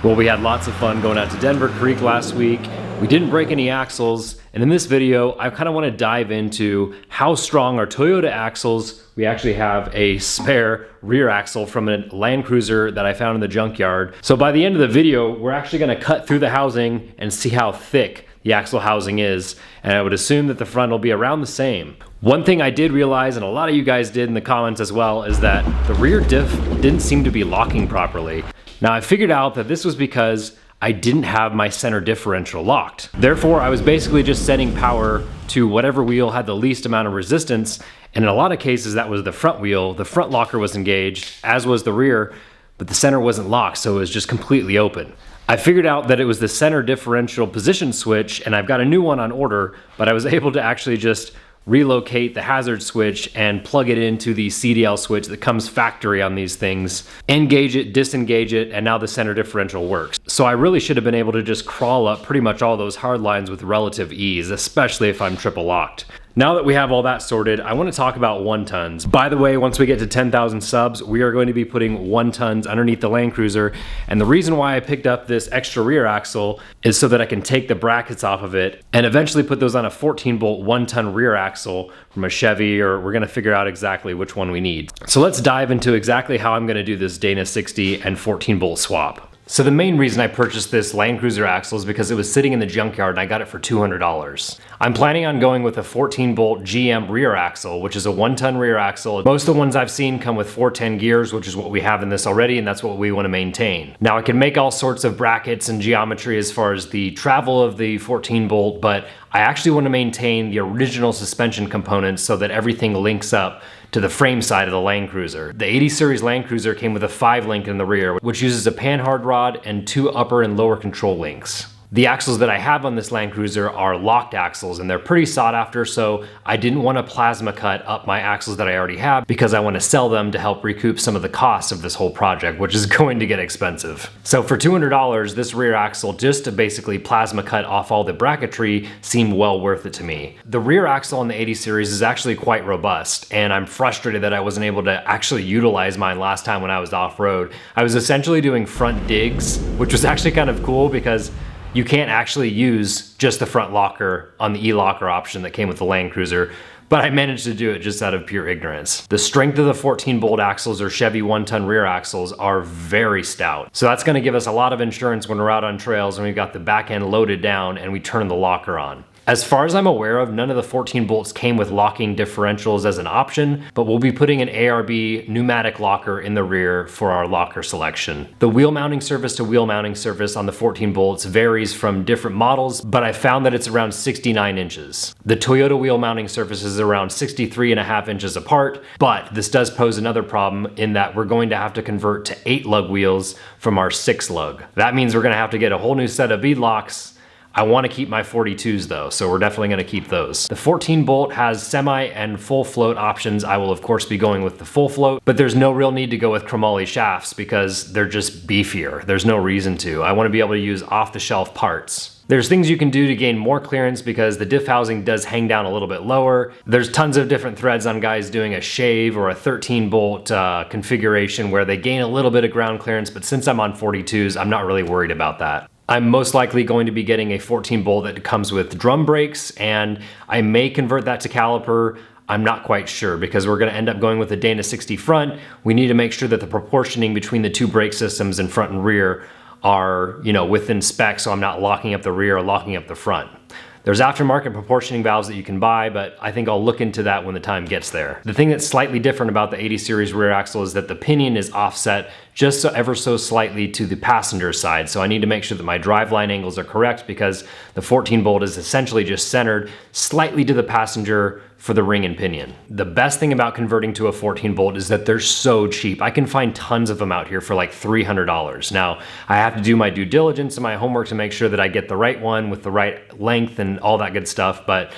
Well, we had lots of fun going out to Denver Creek last week. We didn't break any axles, and in this video, I kind of want to dive into how strong are Toyota axles. We actually have a spare rear axle from a Land Cruiser that I found in the junkyard. So by the end of the video, we're actually going to cut through the housing and see how thick the axle housing is, and I would assume that the front will be around the same. One thing I did realize, and a lot of you guys did in the comments as well, is that the rear diff didn't seem to be locking properly. Now I figured out that this was because I didn't have my center differential locked. Therefore, I was basically just setting power to whatever wheel had the least amount of resistance, and in a lot of cases that was the front wheel. The front locker was engaged, as was the rear, but the center wasn't locked, so it was just completely open. I figured out that it was the center differential position switch, and I've got a new one on order, but I was able to actually just relocate the hazard switch and plug it into the CDL switch that comes factory on these things, engage it, disengage it, and now the center differential works. So I really should have been able to just crawl up pretty much all those hard lines with relative ease, especially if I'm triple locked. Now that we have all that sorted, I want to talk about 1-tons. By the way, once we get to 10,000 subs, we are going to be putting 1-tons underneath the Land Cruiser. And the reason why I picked up this extra rear axle is so that I can take the brackets off of it and eventually put those on a 14-bolt 1-ton rear axle from a Chevy, or we're going to figure out exactly which one we need. So let's dive into exactly how I'm going to do this Dana 60 and 14-bolt swap. So the main reason I purchased this Land Cruiser axle is because it was sitting in the junkyard and I got it for $200. I'm planning on going with a 14-bolt GM rear axle, which is a 1-ton rear axle. Most of the ones I've seen come with 410 gears, which is what we have in this already, and that's what we want to maintain. Now I can make all sorts of brackets and geometry as far as the travel of the 14-bolt, but I actually want to maintain the original suspension components so that everything links up to the frame side of the Land Cruiser. The 80 series Land Cruiser came with a 5-link in the rear, which uses a panhard rod and 2 upper and lower control links. The axles that I have on this Land Cruiser are locked axles, and they're pretty sought after, so I didn't want to plasma cut up my axles that I already have because I want to sell them to help recoup some of the costs of this whole project, which is going to get expensive. So for $200, this rear axle, just to basically plasma cut off all the bracketry, seemed well worth it to me. The rear axle on the 80 series is actually quite robust, and I'm frustrated that I wasn't able to actually utilize mine last time when I was off-road. I was essentially doing front digs, which was actually kind of cool because you can't actually use just the front locker on the e-locker option that came with the Land Cruiser, but I managed to do it just out of pure ignorance. The strength of the 14-bolt axles or Chevy 1-ton rear axles are very stout. So that's gonna give us a lot of insurance when we're out on trails and we've got the back end loaded down and we turn the locker on. As far as I'm aware of, none of the 14 bolts came with locking differentials as an option, but we'll be putting an ARB pneumatic locker in the rear for our locker selection. The wheel mounting surface to wheel mounting surface on the 14 bolts varies from different models, but I found that it's around 69 inches. The Toyota wheel mounting surface is around 63.5 inches apart, but this does pose another problem in that we're going to have to convert to 8-lug wheels from our 6-lug. That means we're gonna have to get a whole new set of bead locks. I want to keep my 42s though, so we're definitely going to keep those. The 14 bolt has semi and full float options. I will of course be going with the full float, but there's no real need to go with chromoly shafts because they're just beefier. There's no reason to. I want to be able to use off-the-shelf parts. There's things you can do to gain more clearance because the diff housing does hang down a little bit lower. There's tons of different threads on guys doing a shave or a 13 bolt configuration where they gain a little bit of ground clearance, but since I'm on 42s, I'm not really worried about that. I'm most likely going to be getting a 14 bolt that comes with drum brakes, and I may convert that to caliper. I'm not quite sure because we're going to end up going with a Dana 60 front. We need to make sure that the proportioning between the 2 brake systems in front and rear are, within spec, so I'm not locking up the rear or locking up the front. There's aftermarket proportioning valves that you can buy, but I think I'll look into that when the time gets there. The thing that's slightly different about the 80 series rear axle is that the pinion is offset just ever so slightly to the passenger side. So I need to make sure that my driveline angles are correct because the 14 bolt is essentially just centered slightly to the passenger for the ring and pinion. The best thing about converting to a 14 bolt is that they're so cheap. I can find tons of them out here for like $300. Now, I have to do my due diligence and my homework to make sure that I get the right one with the right length and all that good stuff, but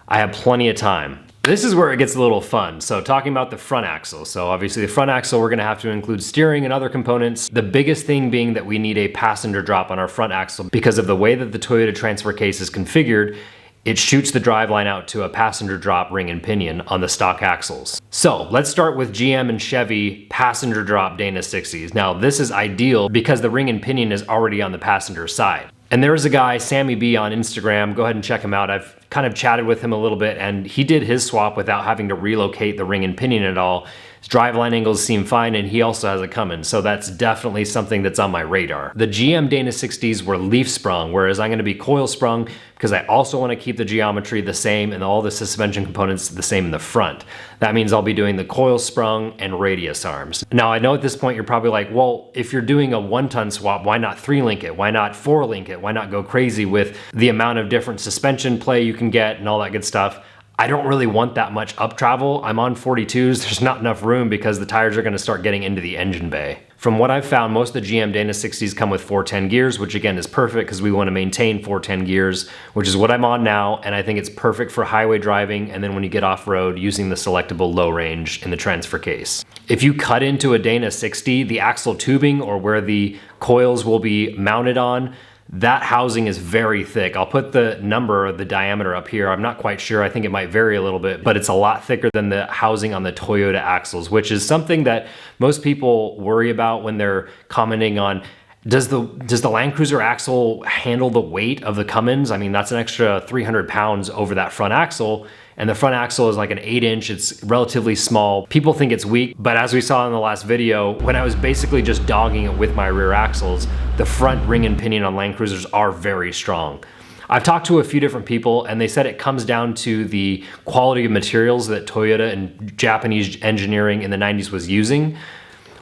I have plenty of time. This is where it gets a little fun. So talking about the front axle. So obviously the front axle, we're gonna have to include steering and other components. The biggest thing being that we need a passenger drop on our front axle because of the way that the Toyota transfer case is configured. It shoots the driveline out to a passenger drop ring and pinion on the stock axles. So let's start with GM and Chevy passenger drop Dana 60s. Now this is ideal because the ring and pinion is already on the passenger side. And there is a guy, Sammy B, on Instagram. Go ahead and check him out. I've kind of chatted with him a little bit, and he did his swap without having to relocate the ring and pinion at all. His driveline angles seem fine, and he also has a Cummins, so that's definitely something that's on my radar. The GM Dana 60s were leaf sprung, whereas I'm gonna be coil sprung because I also wanna keep the geometry the same and all the suspension components the same in the front. That means I'll be doing the coil sprung and radius arms. Now I know at this point you're probably like, well, if you're doing a 1-ton swap, why not 3-link it? Why not 4-link it? Why not go crazy with the amount of different suspension play you can get and all that good stuff? I don't really want that much up travel. I'm on 42s, there's not enough room because the tires are gonna start getting into the engine bay. From what I've found, most of the GM Dana 60s come with 410 gears, which again is perfect because we wanna maintain 410 gears, which is what I'm on now, and I think it's perfect for highway driving and then when you get off-road using the selectable low range in the transfer case. If you cut into a Dana 60, the axle tubing or where the coils will be mounted on, that housing is very thick. I'll put the number, the diameter up here. I'm not quite sure. I think it might vary a little bit, but it's a lot thicker than the housing on the Toyota axles, which is something that most people worry about when they're commenting on, does the Land Cruiser axle handle the weight of the Cummins? I mean, that's an extra 300 pounds over that front axle. And the front axle is like an 8-inch, it's relatively small. People think it's weak, but as we saw in the last video, when I was basically just dogging it with my rear axles, the front ring and pinion on Land Cruisers are very strong. I've talked to a few different people and they said it comes down to the quality of materials that Toyota and Japanese engineering in the 90s was using,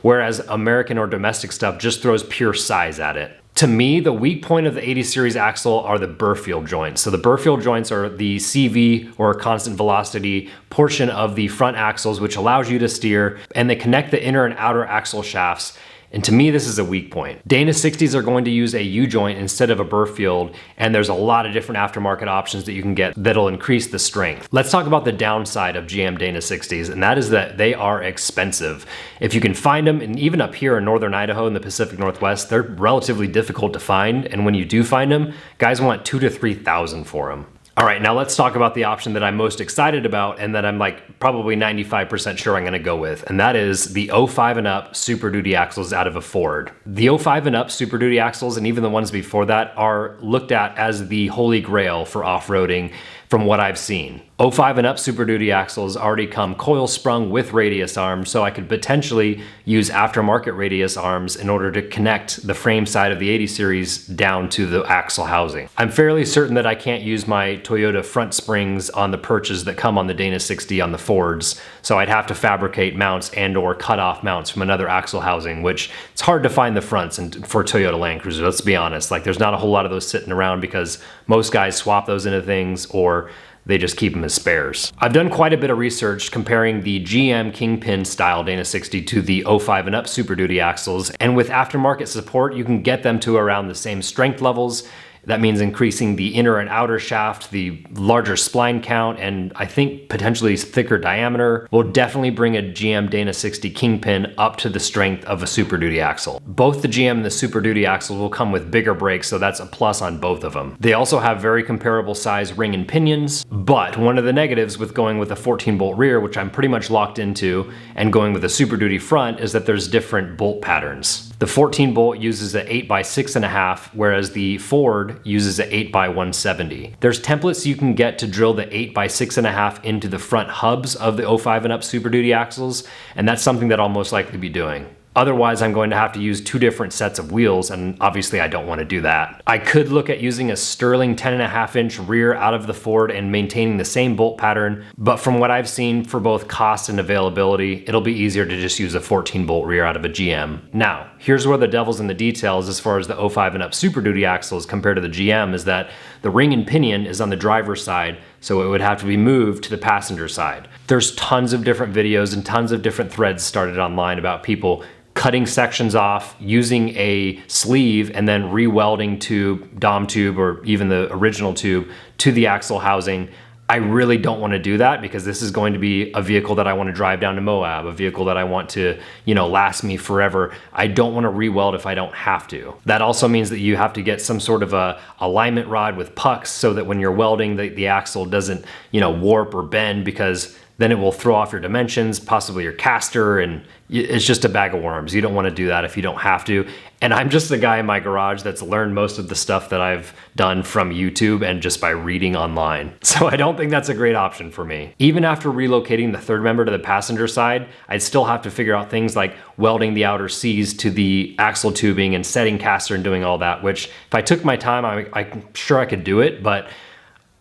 whereas American or domestic stuff just throws pure size at it. To me, the weak point of the 80 series axle are the Burfield joints. So the Burfield joints are the CV or constant velocity portion of the front axles, which allows you to steer, and they connect the inner and outer axle shafts. And to me, this is a weak point. Dana 60s are going to use a U-joint instead of a Burfield, and there's a lot of different aftermarket options that you can get that'll increase the strength. Let's talk about the downside of GM Dana 60s, and that is that they are expensive. If you can find them, and even up here in Northern Idaho in the Pacific Northwest, they're relatively difficult to find, and when you do find them, guys want $2,000 to $3,000 for them. All right, now let's talk about the option that I'm most excited about and that I'm like probably 95% sure I'm gonna go with, and that is the 05 and up Super Duty axles out of a Ford. The 05 and up Super Duty axles, and even the ones before that, are looked at as the holy grail for off-roading from what I've seen. 05 and up Super Duty axles already come coil sprung with radius arms, so I could potentially use aftermarket radius arms in order to connect the frame side of the 80 series down to the axle housing. I'm fairly certain that I can't use my Toyota front springs on the perches that come on the Dana 60 on the Fords, so I'd have to fabricate mounts and or cut off mounts from another axle housing, which it's hard to find the fronts for Toyota Land Cruiser, let's be honest. Like there's not a whole lot of those sitting around because most guys swap those into things or they just keep them as spares. I've done quite a bit of research comparing the GM Kingpin style Dana 60 to the 05 and up Super Duty axles, and with aftermarket support, you can get them to around the same strength levels. That means increasing the inner and outer shaft, the larger spline count, and I think potentially thicker diameter will definitely bring a GM Dana 60 Kingpin up to the strength of a Super Duty axle. Both the GM and the Super Duty axles will come with bigger brakes, so that's a plus on both of them. They also have very comparable size ring and pinions, but one of the negatives with going with a 14-bolt rear, which I'm pretty much locked into, and going with a Super Duty front is that there's different bolt patterns. The 14-bolt uses an 8x6.5, whereas the Ford uses an 8x170. There's templates you can get to drill the 8x6.5 into the front hubs of the 05 and up Super Duty axles, and that's something that I'll most likely be doing. Otherwise, I'm going to have to use two different sets of wheels, and obviously I don't want to do that. I could look at using a Sterling 10.5-inch rear out of the Ford and maintaining the same bolt pattern, but from what I've seen for both cost and availability, it'll be easier to just use a 14-bolt rear out of a GM. Now, here's where the devil's in the details as far as the 05 and up Super Duty axles compared to the GM is that the ring and pinion is on the driver's side, so it would have to be moved to the passenger side. There's tons of different videos and tons of different threads started online about people cutting sections off, using a sleeve, and then re-welding tube, Dom tube, or even the original tube to the axle housing. I really don't want to do that because this is going to be a vehicle that I want to drive down to Moab, a vehicle that I want to, last me forever. I don't want to re-weld if I don't have to. That also means that you have to get some sort of a alignment rod with pucks so that when you're welding, the axle doesn't, warp or bend, because then it will throw off your dimensions, possibly your caster, and it's just a bag of worms. You don't want to do that if you don't have to. And I'm just the guy in my garage that's learned most of the stuff that I've done from YouTube and just by reading online. So I don't think that's a great option for me. Even after relocating the third member to the passenger side, I'd still have to figure out things like welding the outer C's to the axle tubing and setting caster and doing all that, which if I took my time, I'm sure I could do it, but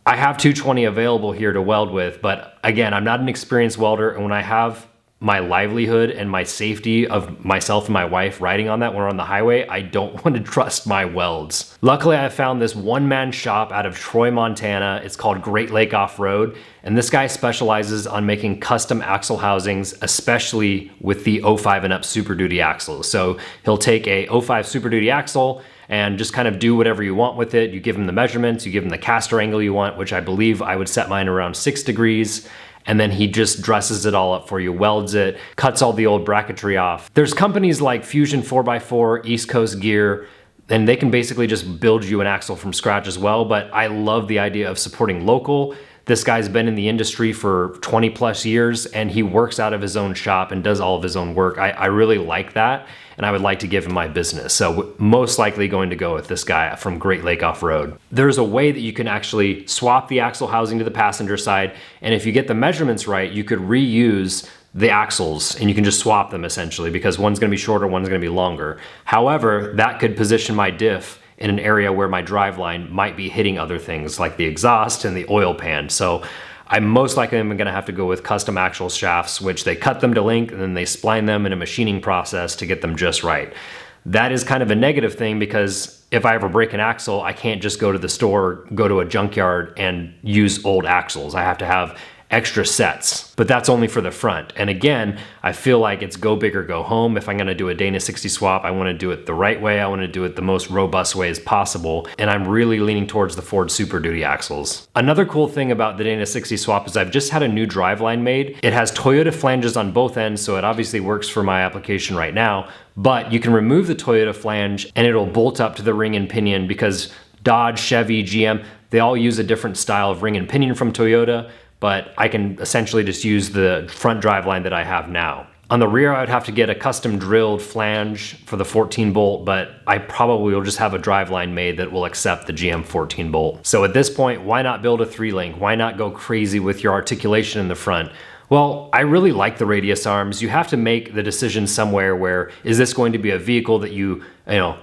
I have 220 available here to weld with. But again, I'm not an experienced welder, and when I have my livelihood and my safety of myself and my wife riding on that when we're on the highway, I don't want to trust my welds. Luckily, I found this one-man shop out of Troy, Montana. It's called Great Lake Off-Road, and this guy specializes on making custom axle housings, especially with the 05 and up Super Duty axles. So he'll take a 05 Super Duty axle and just kind of do whatever you want with it. You give him the measurements, you give him the caster angle you want, which I believe I would set mine around 6 degrees. And then he just dresses it all up for you, welds it, cuts all the old bracketry off. There's companies like Fusion 4x4, East Coast Gear, and they can basically just build you an axle from scratch as well. But I love the idea of supporting local. This guy's been in the industry for 20 plus years, and he works out of his own shop and does all of his own work. I really like that, and I would like to give him my business. So most likely going to go with this guy from Great Lake Off-Road. There's a way that you can actually swap the axle housing to the passenger side, and if you get the measurements right, you could reuse the axles and you can just swap them essentially, because one's gonna be shorter, one's gonna be longer. However, that could position my diff in an area where my driveline might be hitting other things like the exhaust and the oil pan. So I most likely am gonna have to go with custom axle shafts, which they cut them to length and then they spline them in a machining process to get them just right. That is kind of a negative thing, because if I ever break an axle, I can't just go to the store, go to a junkyard and use old axles. I have to have extra sets, but that's only for the front. And again, I feel like it's go big or go home. If I'm gonna do a Dana 60 swap, I wanna do it the right way. I wanna do it the most robust way as possible. And I'm really leaning towards the Ford Super Duty axles. Another cool thing about the Dana 60 swap is I've just had a new driveline made. It has Toyota flanges on both ends, so it obviously works for my application right now, but you can remove the Toyota flange and it'll bolt up to the ring and pinion, because Dodge, Chevy, GM, they all use a different style of ring and pinion from Toyota, but I can essentially just use the front driveline that I have now. On the rear, I would have to get a custom drilled flange for the 14 bolt, but I probably will just have a driveline made that will accept the GM 14 bolt. So at this point, why not build a 3-link? Why not go crazy with your articulation in the front? Well, I really like the radius arms. You have to make the decision somewhere where, is this going to be a vehicle that you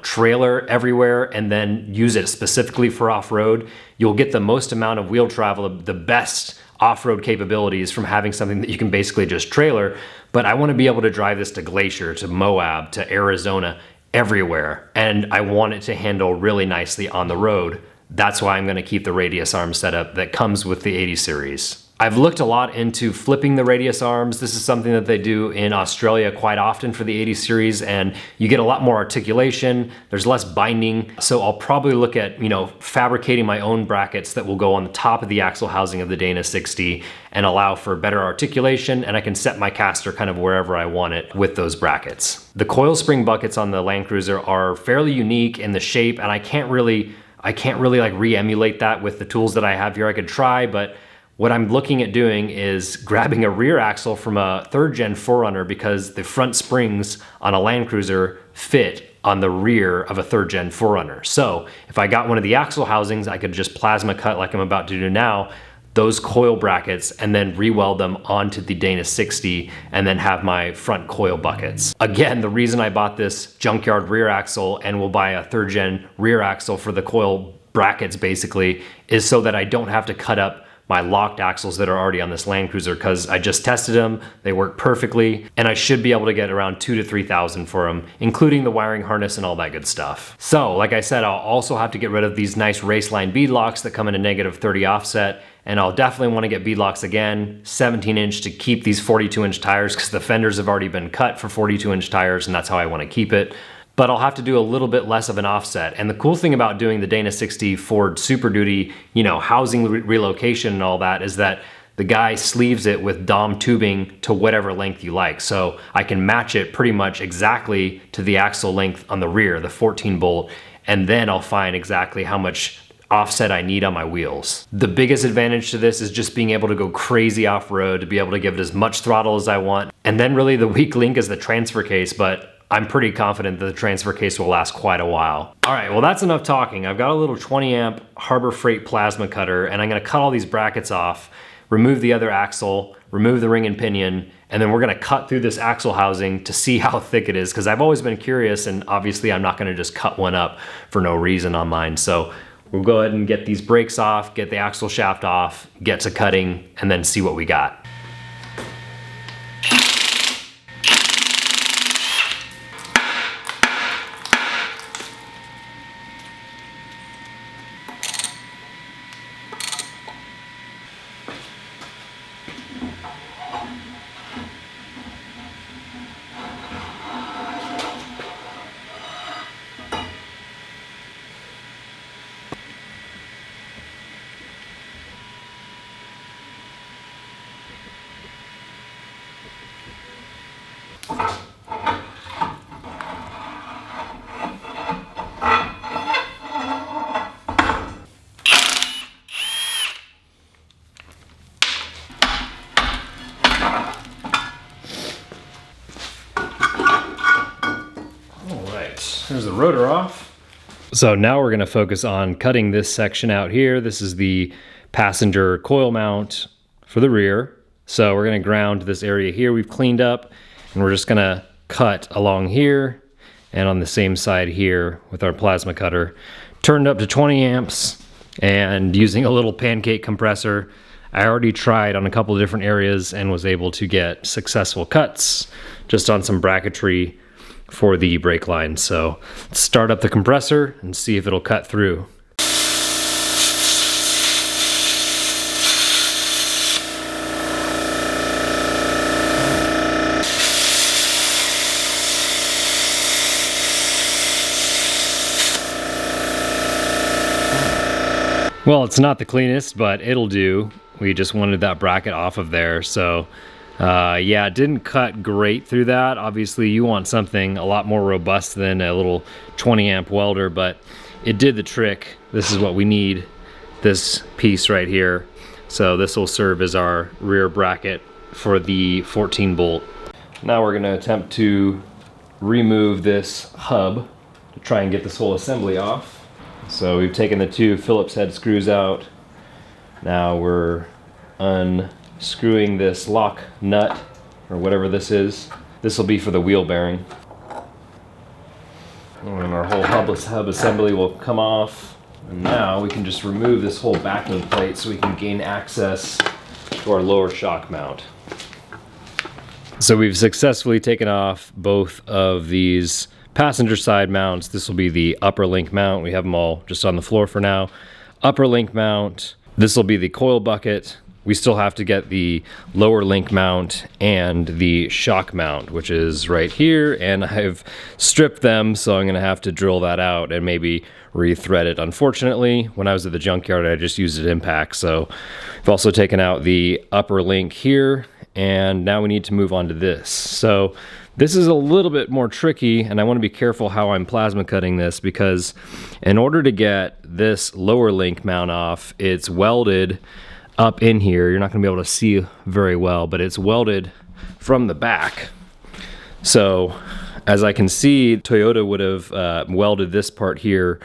trailer everywhere and then use it specifically for off-road? You'll get the most amount of wheel travel, the best off-road capabilities from having something that you can basically just trailer. But I want to be able to drive this to Glacier, to Moab, to Arizona, everywhere. And I want it to handle really nicely on the road. That's why I'm going to keep the radius arm setup that comes with the 80 series. I've looked a lot into flipping the radius arms. This is something that they do in Australia quite often for the 80 series, and you get a lot more articulation, there's less binding. So I'll probably look at, fabricating my own brackets that will go on the top of the axle housing of the Dana 60 and allow for better articulation, and I can set my caster kind of wherever I want it with those brackets. The coil spring buckets on the Land Cruiser are fairly unique in the shape, and I can't really like re-emulate that with the tools that I have here. I could try, but what I'm looking at doing is grabbing a rear axle from a 3rd gen 4Runner, because the front springs on a Land Cruiser fit on the rear of a 3rd gen 4Runner. So if I got one of the axle housings, I could just plasma cut like I'm about to do now, those coil brackets, and then re-weld them onto the Dana 60 and then have my front coil buckets. Again, the reason I bought this junkyard rear axle and will buy a 3rd gen rear axle for the coil brackets basically is so that I don't have to cut up my locked axles that are already on this Land Cruiser, because I just tested them, they work perfectly, and I should be able to get around $2,000 to $3,000 for them, including the wiring harness and all that good stuff. So, like I said, I'll also have to get rid of these nice Raceline bead locks that come in a -30 offset, and I'll definitely want to get bead locks again, 17-inch to keep these 42-inch tires, because the fenders have already been cut for 42-inch tires, and that's how I want to keep it. But I'll have to do a little bit less of an offset. And the cool thing about doing the Dana 60 Ford Super Duty, housing relocation and all that, is that the guy sleeves it with Dom tubing to whatever length you like. So I can match it pretty much exactly to the axle length on the rear, the 14 bolt, and then I'll find exactly how much offset I need on my wheels. The biggest advantage to this is just being able to go crazy off-road, to be able to give it as much throttle as I want. And then really the weak link is the transfer case, but I'm pretty confident that the transfer case will last quite a while. All right, well that's enough talking. I've got a little 20 amp Harbor Freight plasma cutter, and I'm gonna cut all these brackets off, remove the other axle, remove the ring and pinion, and then we're gonna cut through this axle housing to see how thick it is, because I've always been curious, and obviously I'm not gonna just cut one up for no reason on mine. So we'll go ahead and get these brakes off, get the axle shaft off, get to cutting, and then see what we got. There's the rotor off. So now we're gonna focus on cutting this section out here. This is the passenger coil mount for the rear. So we're gonna ground this area here we've cleaned up, and we're just gonna cut along here and on the same side here with our plasma cutter. Turned up to 20 amps and using a little pancake compressor. I already tried on a couple of different areas and was able to get successful cuts just on some bracketry for the brake line. So let's start up the compressor and see if it'll cut through. Well, it's not the cleanest, but it'll do. We just wanted that bracket off of there. So yeah, it didn't cut great through that. Obviously you want something a lot more robust than a little 20 amp welder, but it did the trick. This is what we need, this piece right here. So this will serve as our rear bracket for the 14 bolt. Now we're gonna attempt to remove this hub to try and get this whole assembly off. So we've taken the two Phillips head screws out. Now we're unscrewing this lock nut, or whatever this is. This will be for the wheel bearing. And our whole hub assembly will come off. And now we can just remove this whole backing plate so we can gain access to our lower shock mount. So we've successfully taken off both of these passenger side mounts. This will be the upper link mount. We have them all just on the floor for now. Upper link mount. This will be the coil bucket. We still have to get the lower link mount and the shock mount, which is right here, and I've stripped them, so I'm gonna have to drill that out and maybe rethread it. Unfortunately, when I was at the junkyard, I just used it impact, so I've also taken out the upper link here, and now we need to move on to this. So this is a little bit more tricky, and I want to be careful how I'm plasma cutting this, because in order to get this lower link mount off, it's welded up in here. You're not going to be able to see very well, but it's welded from the back. So as I can see, Toyota would have welded this part here,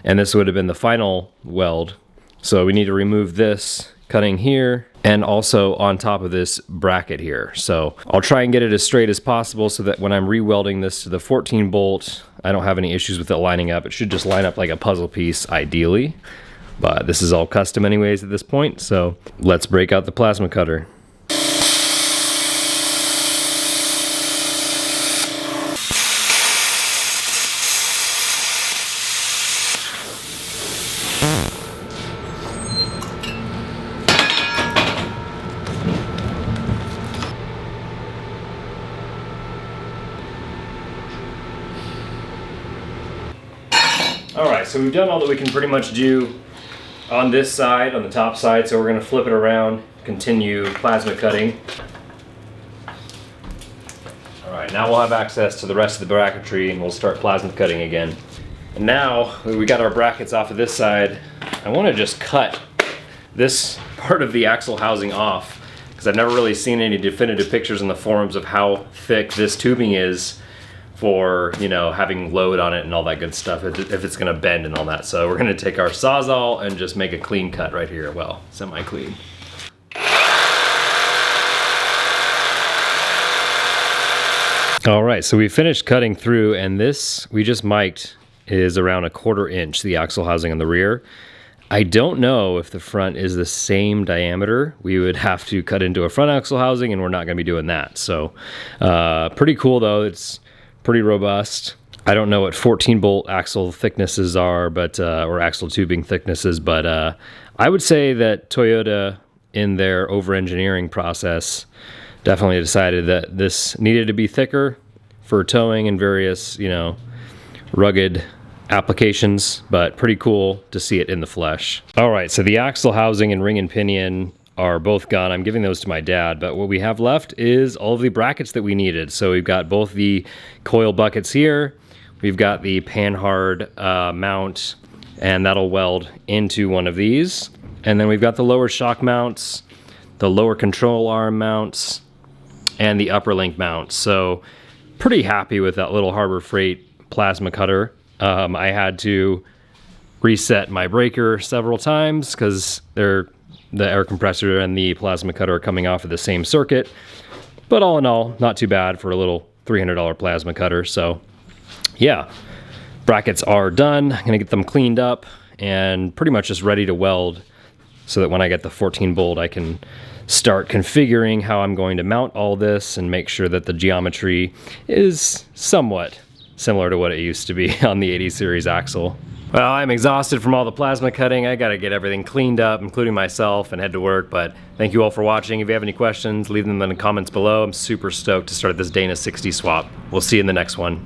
and this would have been the final weld. So we need to remove this cutting here and also on top of this bracket here. So I'll try and get it as straight as possible so that when I'm re-welding this to the 14 bolt, I don't have any issues with it lining up. It should just line up like a puzzle piece ideally, but this is all custom anyways at this point. So let's break out the plasma cutter. Alright, so we've done all that we can pretty much do on this side, on the top side, so we're going to flip it around, continue plasma cutting. Alright, now we'll have access to the rest of the bracketry and we'll start plasma cutting again. And now we got our brackets off of this side, I want to just cut this part of the axle housing off, because I've never really seen any definitive pictures in the forums of how thick this tubing is for, you know, having load on it and all that good stuff, if it's gonna bend and all that. So we're gonna take our Sawzall and just make a clean cut right here. Well, semi-clean. All right, so we finished cutting through, and this we just mic'd is around 1/4 inch, the axle housing on the rear. I don't know if the front is the same diameter. We would have to cut into a front axle housing, and we're not gonna be doing that. So pretty cool though. It's pretty robust. I don't know what 14-bolt axle thicknesses are, but or axle tubing thicknesses, but I would say that Toyota, in their over-engineering process, definitely decided that this needed to be thicker for towing and various, you know, rugged applications, but pretty cool to see it in the flesh. All right, so the axle housing and ring and pinion are both gone. I'm giving those to my dad, but what we have left is all of the brackets that we needed. So we've got both the coil buckets here, we've got the panhard mount, and that'll weld into one of these. And then we've got the lower shock mounts, the lower control arm mounts, and the upper link mounts. So pretty happy with that little Harbor Freight plasma cutter. I had to reset my breaker several times because the air compressor and the plasma cutter are coming off of the same circuit. But all in all, not too bad for a little $300 plasma cutter. So yeah, brackets are done. I'm gonna get them cleaned up and pretty much just ready to weld, so that when I get the 14-bolt, I can start configuring how I'm going to mount all this and make sure that the geometry is somewhat similar to what it used to be on the 80 series axle. Well, I'm exhausted from all the plasma cutting. I gotta get everything cleaned up, including myself, and head to work. But thank you all for watching. If you have any questions, leave them in the comments below. I'm super stoked to start this Dana 60 swap. We'll see you in the next one.